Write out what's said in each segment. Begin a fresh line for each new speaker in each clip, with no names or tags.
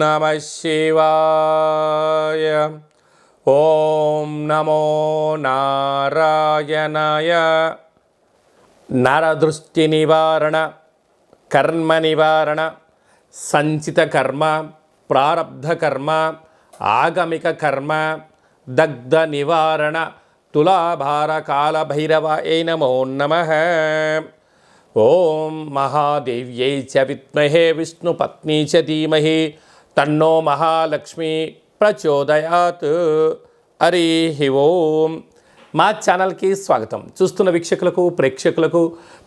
నమః శివాయ. ఓం నమో నారాయణాయ. నరదృష్టి నివారణ, కర్మ నివారణ, సంచిత కర్మ, ప్రారబ్ధ కర్మ, ఆగమిక కర్మ, దగ్ధ నివారణ, తులాభార కాల భైరవాయ నమో నమః. ఓం మహాదేవ్యై చ విద్మహే విష్ణుపత్నీ చ ధీమహి తన్నో మహాలక్ష్మి ప్రచోదయాత్. హరి ఓం. మా ఛానల్కి స్వాగతం. చూస్తున్న వీక్షకులకు, ప్రేక్షకులకు,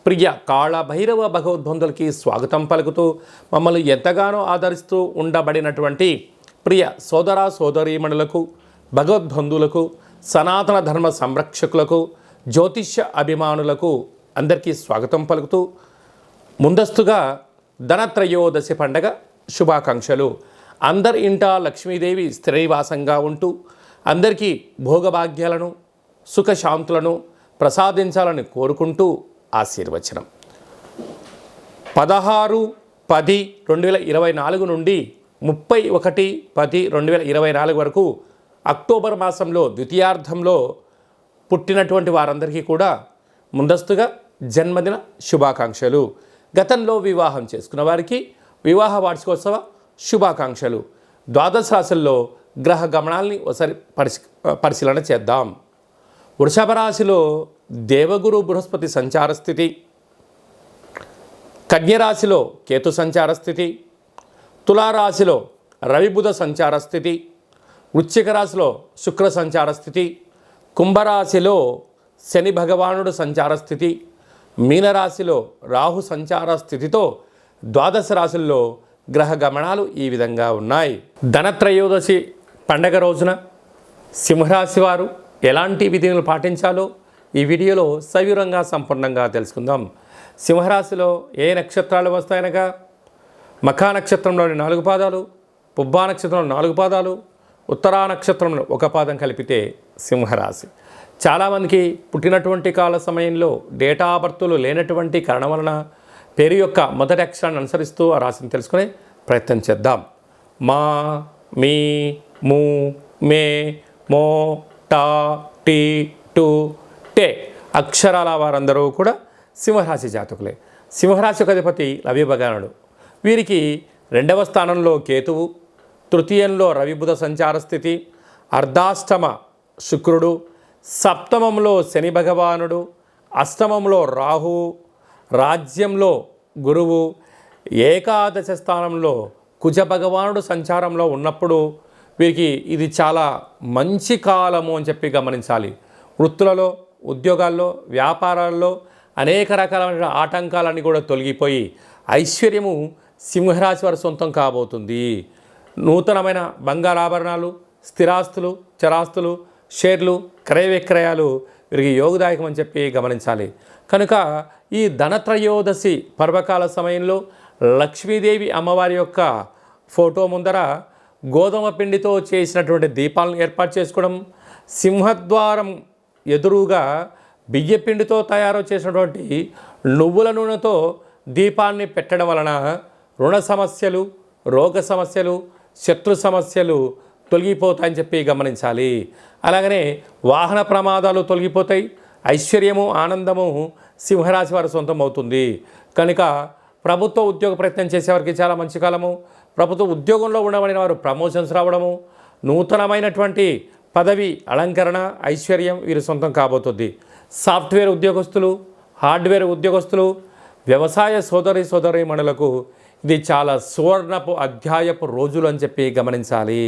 ప్రియ కాళ భైరవ భగవద్బంధులకి స్వాగతం పలుకుతూ మమ్మల్ని ఎంతగానో ఆదరిస్తూ ఉండబడినటువంటి ప్రియ సోదర సోదరీమణులకు, భగవద్బంధువులకు, సనాతన ధర్మ సంరక్షకులకు, జ్యోతిష్య అభిమానులకు అందరికీ స్వాగతం పలుకుతూ ముందస్తుగా ధనత్రయోదశి పండగ శుభాకాంక్షలు. అందరి ఇంట లక్ష్మీదేవి స్థిరనివాసంగా ఉంటూ అందరికీ భోగభాగ్యాలను, సుఖశాంతులను ప్రసాదించాలని కోరుకుంటూ ఆశీర్వచనం. 16/10/2024 నుండి 31/10/2024 వరకు అక్టోబర్ మాసంలో ద్వితీయార్థంలో పుట్టినటువంటి వారందరికీ కూడా ముందస్తుగా జన్మదిన శుభాకాంక్షలు. గతంలో వివాహం చేసుకున్న వారికి వివాహ వార్షికోత్సవ శుభాకాంక్షలు. ద్వాదశ రాశుల్లో గ్రహ గమనాల్ని ఒకసారి పరిశీలన చేద్దాం. వృషభ రాశిలో దేవగురు బృహస్పతి సంచార స్థితి, కన్యరాశిలో కేతు సంచార స్థితి, తులారాశిలో రవిబుధ సంచార స్థితి, వృశ్చిక రాశిలో శుక్ర సంచార స్థితి, కుంభరాశిలో శని భగవానుడు సంచార స్థితి, మీనరాశిలో రాహు సంచార స్థితితో ద్వాదశ రాశుల్లో గ్రహ గమనాలు ఈ విధంగా ఉన్నాయి. ధనత్రయోదశి పండగ రోజున సింహరాశి వారు ఎలాంటి విధులను పాటించాలో ఈ వీడియోలో సవివరంగా సంపూర్ణంగా తెలుసుకుందాం. సింహరాశిలో ఏ నక్షత్రాలు వస్తాయనగా మఖా నక్షత్రంలోని 4 పాదాలు, పుబ్బా నక్షత్రంలో 4 పాదాలు, ఉత్తరా నక్షత్రంలో 1 పాదం కలిపితే సింహరాశి. చాలామందికి పుట్టినటువంటి కాల సమయంలో డేటా బర్తులు లేనటువంటి కారణం వలన పేరు యొక్క మొదటి అక్షరాన్ని అనుసరిస్తూ ఆ రాశిని తెలుసుకునే ప్రయత్నం చేద్దాం. మా, మీ, ము, మే, మో, టా, టీ, టు, టే అక్షరాల వారందరూ కూడా సింహరాశి జాతకులే. సింహరాశి యొక్క అధిపతి రవి భగవానుడు. వీరికి 2వ స్థానంలో కేతువు, తృతీయంలో రవిబుధ సంచార స్థితి, అర్ధాష్టమ శుక్రుడు, సప్తమంలో శని భగవానుడు, అష్టమంలో రాహువు, రాజ్యంలో గురువు, ఏకాదశ స్థానంలో కుజ భగవానుడు సంచారంలో ఉన్నప్పుడు వీరికి ఇది చాలా మంచి కాలము అని చెప్పి గమనించాలి. వృత్తులలో, ఉద్యోగాల్లో, వ్యాపారాల్లో అనేక రకాలైన ఆటంకాలన్నీ కూడా తొలగిపోయి ఐశ్వర్యము సింహరాశి వారి సొంతం కాబోతుంది. నూతనమైన బంగారాభరణాలు, స్థిరాస్తులు, చరాస్తులు, షేర్లు, క్రయ విక్రయాలు వీరికి యోగదాయకం అని చెప్పి గమనించాలి. కనుక ఈ ధనత్రయోదశి పర్వకాల సమయంలో లక్ష్మీదేవి అమ్మవారి యొక్క ఫోటో ముందర గోధుమ పిండితో చేసినటువంటి దీపాలను ఏర్పాటు చేసుకోవడం, సింహద్వారం ఎదురుగా బియ్య పిండితో తయారు చేసినటువంటి నువ్వుల నూనెతో దీపాన్ని పెట్టడం వలన రుణ సమస్యలు, రోగ సమస్యలు, శత్రు సమస్యలు తొలగిపోతాయని చెప్పి గమనించాలి. అలాగనే వాహన ప్రమాదాలు తొలగిపోతాయి. ఐశ్వర్యము, ఆనందము సింహరాశి వారి సొంతం అవుతుంది. కనుక ప్రభుత్వ ఉద్యోగ ప్రయత్నం చేసేవారికి చాలా మంచి కాలము. ప్రభుత్వ ఉద్యోగంలో ఉండబడిన వారు ప్రమోషన్స్ రావడము, నూతనమైనటువంటి పదవి అలంకరణ, ఐశ్వర్యం వీరి సొంతం కాబోతుంది. సాఫ్ట్వేర్ ఉద్యోగస్తులు, హార్డ్వేర్ ఉద్యోగస్తులు, వ్యవసాయ సోదరీమణులకు ఇది చాలా సువర్ణపు అధ్యాయపు రోజులు అని చెప్పి గమనించాలి.